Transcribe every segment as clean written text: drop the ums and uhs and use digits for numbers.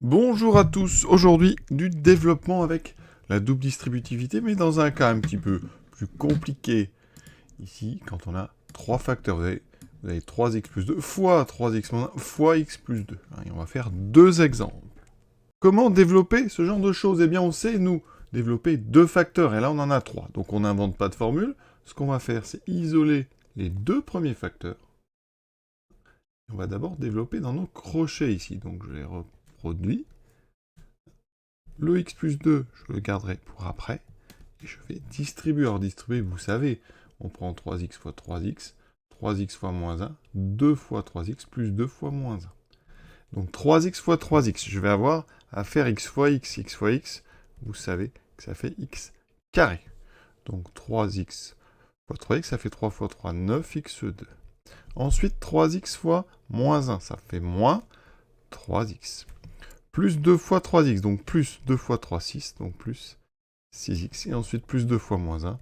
Bonjour à tous, aujourd'hui du développement avec la double distributivité, mais dans un cas un petit peu plus compliqué. Ici, quand on a trois facteurs, vous avez 3x plus 2 fois 3x moins 1 fois x plus 2. Et on va faire deux exemples. Comment développer ce genre de choses? Eh bien, on sait, nous, développer deux facteurs, et là on en a trois. Donc on n'invente pas de formule. Ce qu'on va faire, c'est isoler les deux premiers facteurs. On va d'abord développer dans nos crochets ici. Donc je les reproduis. Le x plus 2, je le garderai pour après. Et je vais distribuer. Alors distribuer, vous savez, on prend 3x fois 3x, 3x fois moins 1, 2 fois 3x plus 2 fois moins 1. Donc 3x fois 3x, je vais avoir à faire x fois x, vous savez que ça fait x carré. Donc 3x fois 3x, ça fait 3 fois 3, 9x2. Ensuite, 3x fois moins 1, ça fait moins 3x. Plus 2 fois 3x, donc plus 2 fois 3, 6, donc plus 6x. Et ensuite, plus 2 fois moins 1,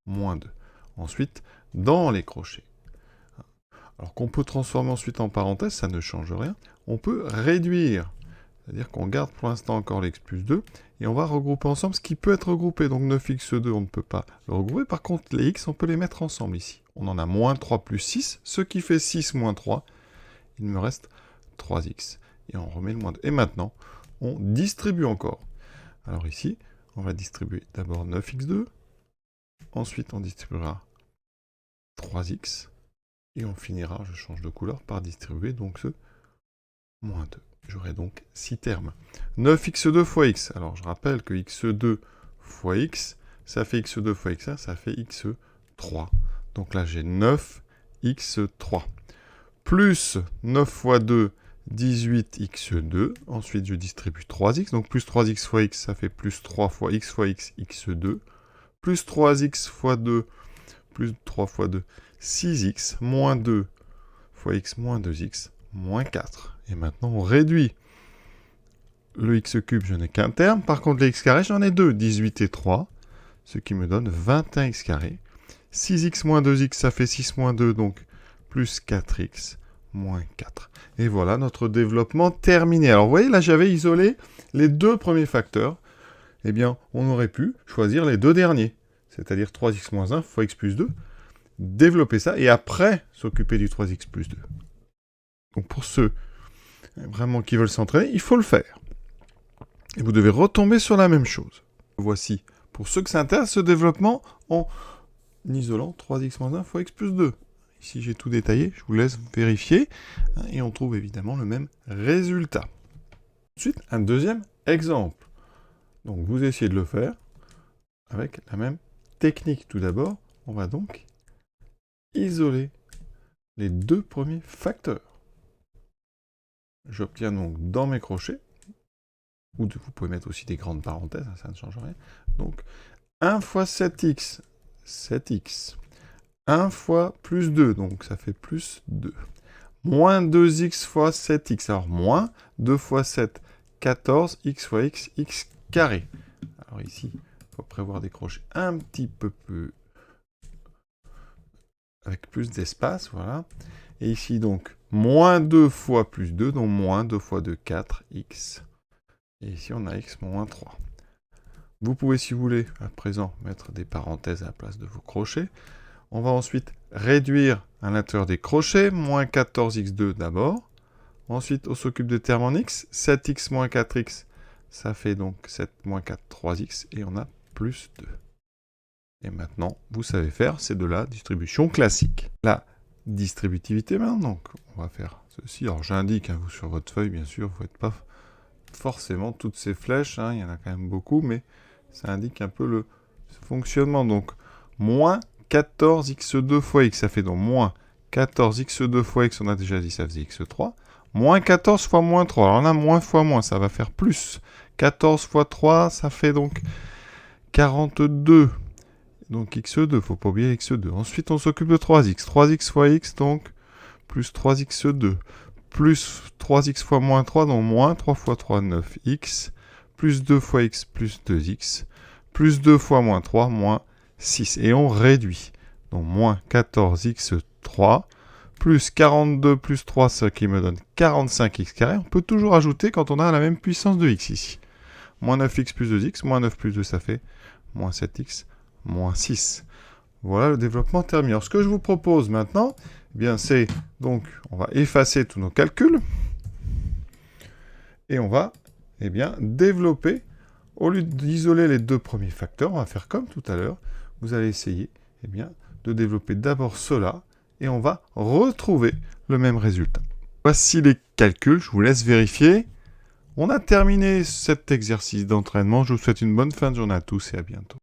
moins 2. Ensuite, dans les crochets. Alors qu'on peut transformer ensuite en parenthèse, ça ne change rien. On peut réduire. C'est-à-dire qu'on garde pour l'instant encore l'ex plus 2, et on va regrouper ensemble ce qui peut être regroupé. Donc 9x2, on ne peut pas le regrouper. Par contre, les x, on peut les mettre ensemble ici. On en a moins 3 plus 6, ce qui fait 6 moins 3. Il me reste 3x. Et on remet le moins 2. Et maintenant, on distribue encore. Alors ici, on va distribuer d'abord 9x2. Ensuite, on distribuera 3x. Et on finira, je change de couleur, par distribuer donc ce moins 2. J'aurai donc 6 termes. 9x2 fois x. Alors je rappelle que x2 fois x, ça fait x2 fois x1, ça fait x3. Donc là j'ai 9x3. Plus 9 fois 2, 18x2. Ensuite je distribue 3x. Donc plus 3x fois x, ça fait plus 3 fois x, x2. Plus 3x fois 2, plus 3 fois 2, 6x, moins 2 fois x, moins 2x, moins 4. Et maintenant, on réduit. Le x cube, je n'ai qu'un terme. Par contre, les x carrés, j'en ai deux. 18 et 3, ce qui me donne 21x carré. 6x moins 2x, ça fait 6 moins 2, donc plus 4x moins 4. Et voilà notre développement terminé. Alors, vous voyez, là, j'avais isolé les deux premiers facteurs. Eh bien, on aurait pu choisir les deux derniers, c'est-à-dire 3x moins 1 fois x plus 2, développer ça, et après s'occuper du 3x plus 2. Donc pour ceux vraiment qui veulent s'entraîner, il faut le faire. Et vous devez retomber sur la même chose. Voici, pour ceux que ça intéresse, ce développement en isolant 3x moins 1 fois x plus 2. Ici, j'ai tout détaillé, je vous laisse vérifier, et on trouve évidemment le même résultat. Ensuite, un deuxième exemple. Donc vous essayez de le faire avec la même technique. Tout d'abord, on va donc isoler les deux premiers facteurs. J'obtiens donc dans mes crochets, ou vous pouvez mettre aussi des grandes parenthèses, ça ne change rien. Donc 1 fois 7x, 7x. 1 fois plus 2, donc ça fait plus 2. Moins 2x fois 7x, alors moins 2 fois 7, 14, x fois x, x carré. Alors ici, il faut prévoir des crochets un petit peu plus avec plus d'espace, voilà. Et ici, donc, moins 2 fois plus 2, donc moins 2 fois 2, 4x. Et ici, on a x moins 3. Vous pouvez, si vous voulez, à présent, mettre des parenthèses à la place de vos crochets. On va ensuite réduire à l'intérieur des crochets, moins 14x2 d'abord. Ensuite, on s'occupe des termes en x. 7x moins 4x, ça fait donc 7 moins 4, 3x. Et on a plus 2. Et maintenant, vous savez faire, c'est de la distribution classique. La distributivité maintenant, donc on va faire ceci. Alors j'indique, vous sur votre feuille, bien sûr, vous ne faites pas forcément toutes ces flèches, il y en a quand même beaucoup, mais ça indique un peu le fonctionnement. Donc, moins 14x2 fois x, ça fait donc moins 14x2 fois x, on a déjà dit, ça faisait x3. Moins 14 fois moins 3, alors là, moins fois moins, ça va faire plus. 14 fois 3, ça fait donc 42. Donc x2, il ne faut pas oublier x2. Ensuite, on s'occupe de 3x. 3x fois x, donc plus 3x2. Plus 3x fois moins 3, donc moins 3 fois 3, 9x. Plus 2 fois x, plus 2x. Plus 2 fois moins 3, moins 6. Et on réduit. Donc moins 14x3, plus 42 plus 3, ce qui me donne 45x carré. On peut toujours ajouter quand on a la même puissance de x ici. Moins 9x plus 2x, moins 9 plus 2, ça fait moins 7x, moins 6. Voilà le développement terminé. Alors, ce que je vous propose maintenant, eh bien, c'est donc, on va effacer tous nos calculs. Et on va, eh bien, développer, au lieu d'isoler les deux premiers facteurs, on va faire comme tout à l'heure. Vous allez essayer, eh bien, de développer d'abord cela, et on va retrouver le même résultat. Voici les calculs, je vous laisse vérifier. On a terminé cet exercice d'entraînement. Je vous souhaite une bonne fin de journée à tous et à bientôt.